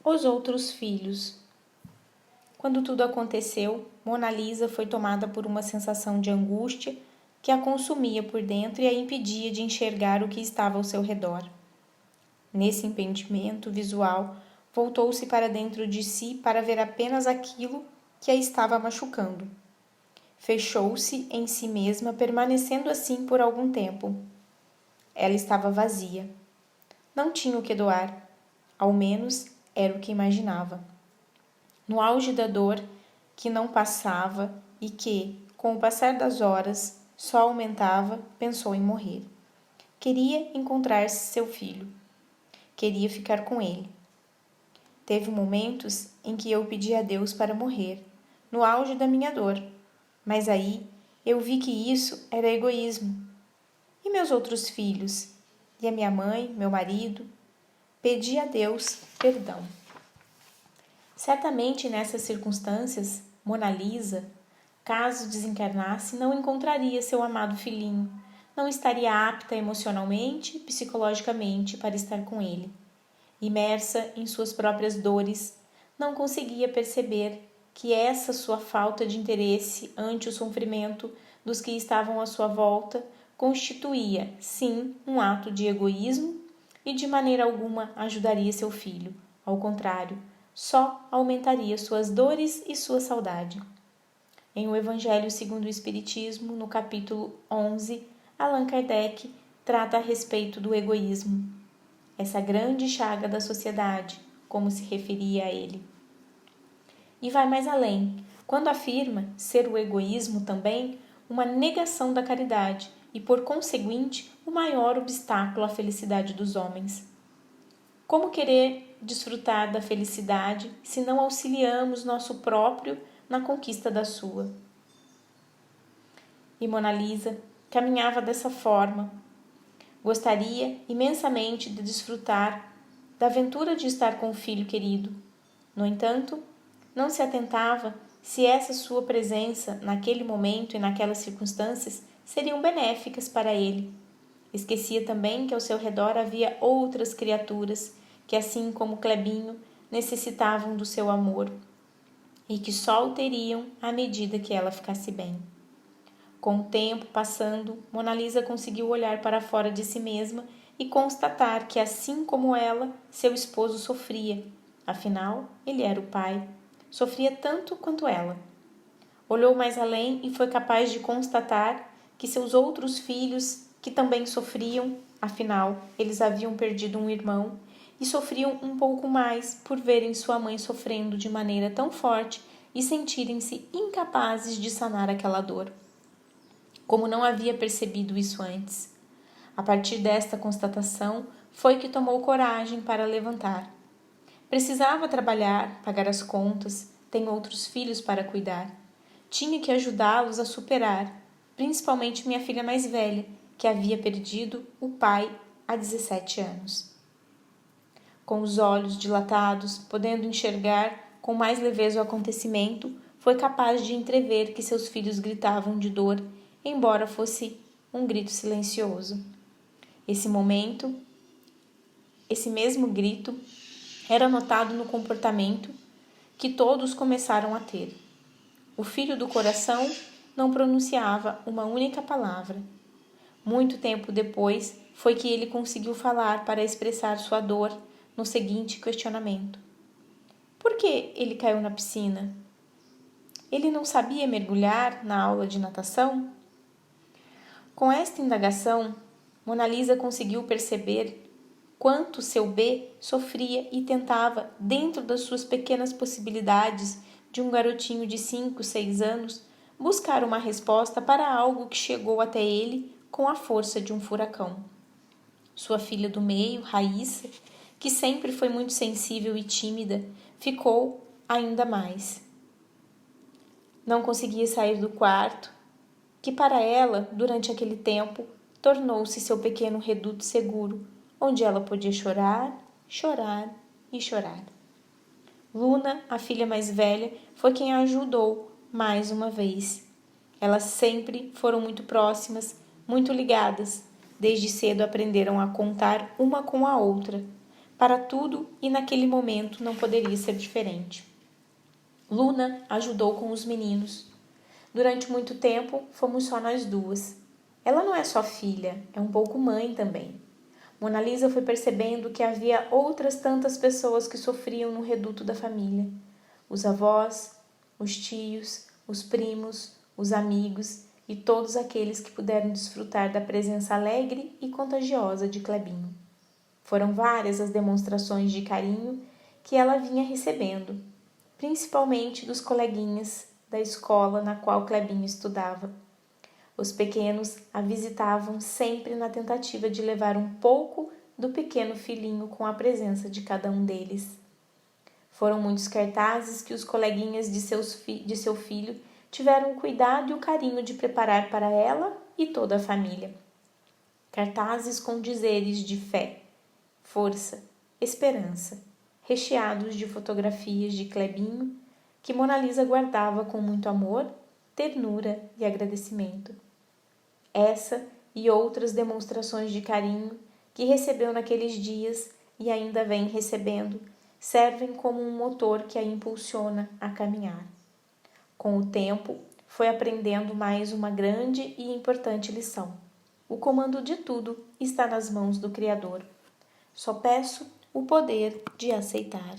Os outros filhos. Quando tudo aconteceu, Mona Lisa foi tomada por uma sensação de angústia que a consumia por dentro e a impedia de enxergar o que estava ao seu redor. Nesse impedimento visual, voltou-se para dentro de si para ver apenas aquilo que a estava machucando. Fechou-se em si mesma, permanecendo assim por algum tempo. Ela estava vazia. Não tinha o que doar. Ao menos era o que imaginava. No auge da dor, que não passava e que, com o passar das horas, só aumentava, pensou em morrer. Queria encontrar-se seu filho. Queria ficar com ele. Teve momentos em que eu pedi a Deus para morrer, no auge da minha dor, mas aí eu vi que isso era egoísmo. E meus outros filhos? E a minha mãe, meu marido? Pedi a Deus perdão. Certamente nessas circunstâncias, Mona Lisa, caso desencarnasse, não encontraria seu amado filhinho, não estaria apta emocionalmente e psicologicamente para estar com ele. Imersa em suas próprias dores, não conseguia perceber que essa sua falta de interesse ante o sofrimento dos que estavam à sua volta constituía, sim, um ato de egoísmo e de maneira alguma ajudaria seu filho. Ao contrário, só aumentaria suas dores e sua saudade. Em O Evangelho segundo o Espiritismo, no capítulo 11, Allan Kardec trata a respeito do egoísmo, essa grande chaga da sociedade, como se referia a ele. E vai mais além, quando afirma ser o egoísmo também uma negação da caridade e, por conseguinte, o maior obstáculo à felicidade dos homens. Como querer desfrutar da felicidade se não auxiliamos nosso próprio na conquista da sua? E Mona Lisa caminhava dessa forma. Gostaria imensamente de desfrutar da aventura de estar com o filho querido. No entanto, não se atentava se essa sua presença naquele momento e naquelas circunstâncias seriam benéficas para ele. Esquecia também que ao seu redor havia outras criaturas que, assim como Clebinho, necessitavam do seu amor e que só o teriam à medida que ela ficasse bem. Com o tempo passando, Mona Lisa conseguiu olhar para fora de si mesma e constatar que, assim como ela, seu esposo sofria. Afinal, ele era o pai. Sofria tanto quanto ela. Olhou mais além e foi capaz de constatar que seus outros filhos, que também sofriam, afinal, eles haviam perdido um irmão, e sofriam um pouco mais por verem sua mãe sofrendo de maneira tão forte e sentirem-se incapazes de sanar aquela dor. Como não havia percebido isso antes. A partir desta constatação, foi que tomou coragem para levantar. Precisava trabalhar, pagar as contas, tem outros filhos para cuidar. Tinha que ajudá-los a superar, principalmente minha filha mais velha, que havia perdido o pai há 17 anos. Com os olhos dilatados, podendo enxergar com mais leveza o acontecimento, foi capaz de entrever que seus filhos gritavam de dor, embora fosse um grito silencioso. Esse mesmo grito, era notado no comportamento que todos começaram a ter. O filho do coração não pronunciava uma única palavra. Muito tempo depois foi que ele conseguiu falar para expressar sua dor no seguinte questionamento: por que ele caiu na piscina? Ele não sabia mergulhar na aula de natação? Com esta indagação, Mona Lisa conseguiu perceber quanto seu B sofria e tentava, dentro das suas pequenas possibilidades de um garotinho de 5, 6 anos, buscar uma resposta para algo que chegou até ele com a força de um furacão. Sua filha do meio, Raíssa, que sempre foi muito sensível e tímida, ficou ainda mais. Não conseguia sair do quarto, que para ela, durante aquele tempo, tornou-se seu pequeno reduto seguro, onde ela podia chorar, chorar e chorar. Luna, a filha mais velha, foi quem a ajudou mais uma vez. Elas sempre foram muito próximas, muito ligadas. Desde cedo aprenderam a contar uma com a outra. para tudo e naquele momento não poderia ser diferente. Luna ajudou com os meninos. Durante muito tempo, fomos só nós duas. Ela não é só filha, é um pouco mãe também. Mona Lisa foi percebendo que havia outras tantas pessoas que sofriam no reduto da família. Os avós, os tios, os primos, os amigos e todos aqueles que puderam desfrutar da presença alegre e contagiosa de Clebinho. Foram várias as demonstrações de carinho que ela vinha recebendo, principalmente dos coleguinhas da escola na qual Clebinho estudava. Os pequenos a visitavam sempre na tentativa de levar um pouco do pequeno filhinho com a presença de cada um deles. Foram muitos cartazes que os coleguinhas de seu filho tiveram o cuidado e o carinho de preparar para ela e toda a família. Cartazes com dizeres de fé, força, esperança, recheados de fotografias de Clebinho, que Mona Lisa guardava com muito amor, ternura e agradecimento. Essa e outras demonstrações de carinho que recebeu naqueles dias e ainda vem recebendo, servem como um motor que a impulsiona a caminhar. Com o tempo, foi aprendendo mais uma grande e importante lição. O comando de tudo está nas mãos do Criador. Só peço o poder de aceitar.